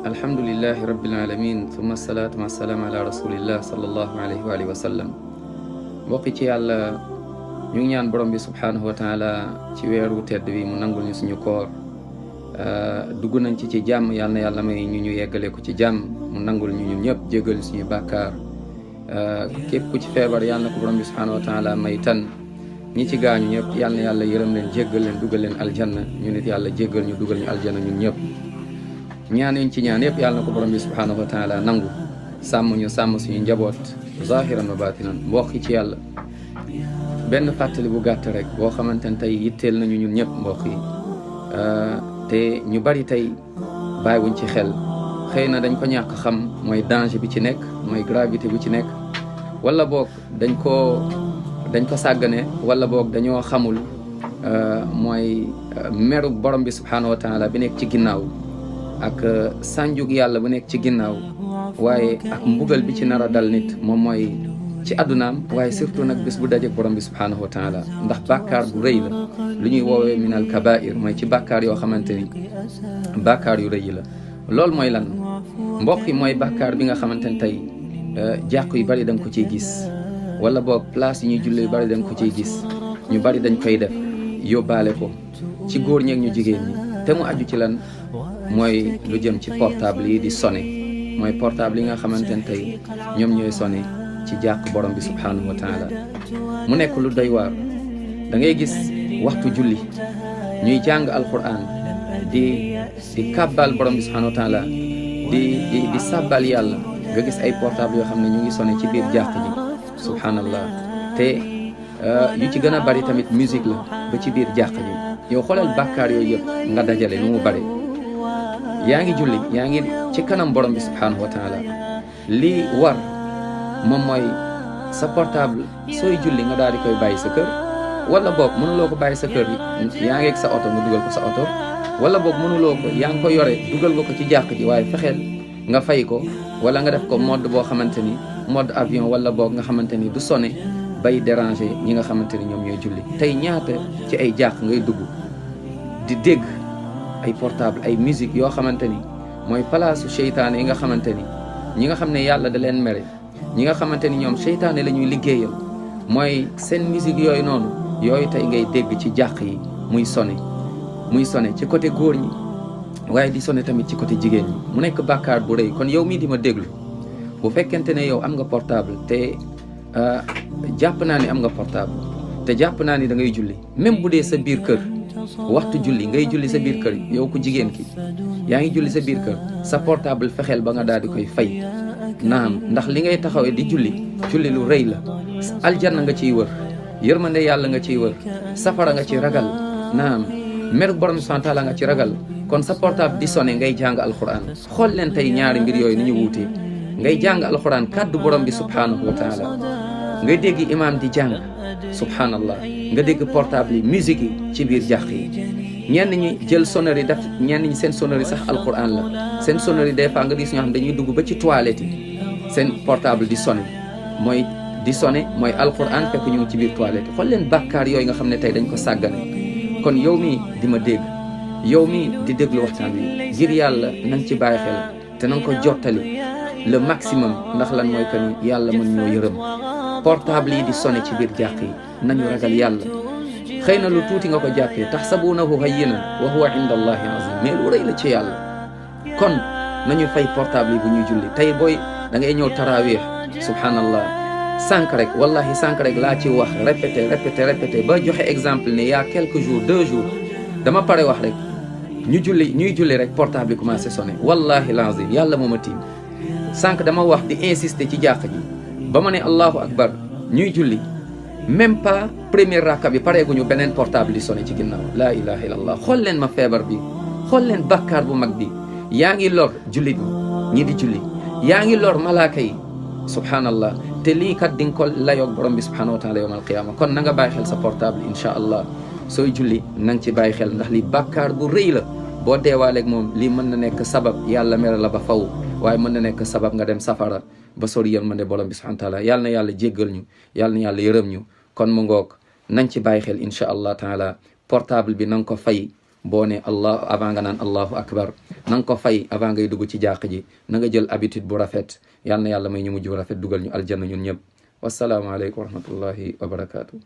alhamdulillahi rabbil alamin thumma salaatu wa salaam ala rasulillah sallallahu alayhi wa alihi wa sallam. mbokki ci yàlla ñu ngi ñaan borom bi subhaanahu wa taala ci weeru tedd bi mu nangul ñu suñu koor dugg nañ ci jàmm yal na yàlla may ñu yeggale ko ci jàmm mu nangul ñu ñun ñëpp jéggal ñu suñu bàkkaar képp ku ci feebar yal na ko borom bi subhaanahu wa taala may tan ñi ci gaañu ñëpp yal na yàlla yërëm leen jéggal leen dugal leen aljanna ñu nit yàlla jéggal ñu dugal ñu aljanna ñun ñëpp ñaan yuñ ci ñaan yëpp yàlla na ko borom bi subhaanahu wa taala nangu sàmm ñu sàmm suñu njaboot zahiran wa batinan mbokk ci yàlla benn fàttali bu gàtt rek boo xamante ne tey yitteel nañu ñun ñëpp mbokk yi te ñu bari tey bàyyiwuñ ci xel xëy na dañ ko ñàkk xam mooy danger bi ci nekk mooy gravité bu ci nekk wala boog dañ ko sàggane wala boog dañoo xamul mooy meru borom bi subhaanahu wa taala bi nekk ci ginnaaw ak sànjug yàlla bu nekk ci ginnaaw waaye ak mbugal bi ci nar a dal nit moom mooy ci àddunaam waaye surtout nag bés bu dajeek borom bi subhaanahu wa taala ndax bàkkaar bu rëy la lu ñuy woowee min al kabair mooy ci bàkkaar yoo xamante ni bàkkaar yu rëy la loolu mooy lan mbokk yi mooy bàkkaar bi nga xamante ni tey jàq yu bari da nga ko ciy gis wala boog place yi ñuy jullee yu bari da nga ko ciy gis ñu bari dañ koy def yóbbaale ko ci góor ñeeg ñu jigéen ñi te mu aju ci lan mooy lu jëm ci portable yi di sonné mooy portable yi nga xamante ne tey ñoom ñooy sonné ci jàq borom bi subhaanahu wa taala mu nekk lu doy waar da ngay gis waxtu julli ñuy jàng alquran di kàbbal borom bi subhaanahu wa taala di sàbbal yàlla nga gis ay portable yoo xam ne ñu ngi sonné ci biir jàq ji subhaanallah te yu ci gën a bari tamit musique la ba ci biir jàq ji yow xoolal bàkkaar yooyu yëpp nga dajale nu mu bare yaa ngi julli yaa ngi ci kanam borom bi subhaanahu wa taala lii war moom mooy sa portable sooy julli nga daal di koy bàyyi sa kër wala boog mënuloo ko bàyyi sa kër yi yaa ngi ak sa oto nga dugal ko sa oto wala boog mënuloo ko yaa ngi ko yore dugal nga ko ci jàq ji waaye fexeel nga fay ko wala nga def ko mode boo xamante ni mode avion wala boog nga xamante ni du sonné bay déranger ñi nga xamante ni ñoom ñooy julli tey ñaata ci ay jàq ngay dugg di dégg ay portable ay musique yoo xamante ni mooy palaasu seytaane yi nga xamante ni ñi nga xam ne yàlla da leen mere ñi nga xamante ni ñoom seytaane la ñuy liggéeyal mooy seen musique yooyu noonu yooyu tey ngay dégg ci jàq yi muy sonné ci côté góor ñi waaye di sonné tamit ci côté jigéen ñi mu nekk bàkkaar bu rëy kon yow mii di ma déglu bu fekkente ne yow am nga portable te jàpp naa ni am nga portable te jàpp naa ni da ngay julli même bu dee sa biir kër waxtu julli ngay julli sa biir kër yow ku jigéen ki yaa ngi julli sa biir kër sa portable fexeel ba nga daal di koy fay naam ndax li ngay taxawee di julli lu rëy la aljanna nga ciy wër yërmande yàlla nga ciy wër safara nga ci ragal naam mer borom subhaanahu wa taala nga ci ragal kon sa portable di sonné ngay jàng alquran xool leen tey ñaari mbir yooyu ni ñu wuutee ngay jàng alquran kàddu borom bi subhaanahu wa taala ngay dégg imam di jàng subhanallah nga dégg portable yi musique yi ci biir jàq yi ñenn ñi jël sonnerie def ñenn ñi seen sonnerie sax alquran la seen sonnerie des fois nga gis ñoo xam dañuy dugg ba ci toilette yi seen portable di sonné mooy alquran fekk ñu ngi ci biir toilette xool leen bàkkaar yooyu nga xam ne tey dañ ko sàggane kon yow mii di ma dégg yow mii di déglu waxtaan wi ngir yàlla na nga ci bàyyi xel te na nga ko jottali le maximum ndax lan mooy que ni yàlla mën ñoo yërëm portable yi di sonné ci biir jàq yi nañu ragal yàlla xëy na lu tuuti nga ko jàppee taxsabuunahu hayyinan wa huwa inda allahi azim mais lu rëy la ci yàlla kon nañu fay portable yi bu ñuy julli tey booy da ngay ñëw taraweex subhanallah sànq rek laa ci wax répété ba joxe exemple ne y a quelques jours 2 jours dama pare wax rek ñuy julli rek portable yi commencé sonné wallahi lazim yàlla moo ma tiim sànq dama wax di insister ci jàq ji ba ma ne allahu akbar ñuy julli même pas première rakka bi pareeguñu beneen portable di sonné ci ginnaaw laa ilaha illallah xool leen ma feebar bi xool leen bàkkaar bu mag bi yaa ngi lor jullit ñi di julli yaa ngi lor malaaka yi subhanallah te lii kat di nga ko layoog borom bi subhanahu wa taala yawm alqiyama kon na nga bàyyi xel sa portable insha allah sooy julli na nga ci bàyyi xel ndax lii bàkkaar bu rëy la boo deewaaleeg moom lii mën na nekk sabab yàlla mere la ba faw waaye mën na nekk sabab nga dem safara ba sori yërmande borom bi subhanahu wa taala yàlla na yàlla jéggal ñu yàlla na yàlla yërëm ñu kon mu ngoog nañ ci bàyyi xel insha allah taala portable bi na nga ko fay boo ne allah avant nga naan allahu akbar na nga ko fay avant ngay dugg ci jàq ji na nga jël habitude bu rafet yal na yàlla may ñu mujj bu rafet dugal ñu aljanna ñun ñëpp wassalaamu aleykum wa rahmatullahi wa barakaatu.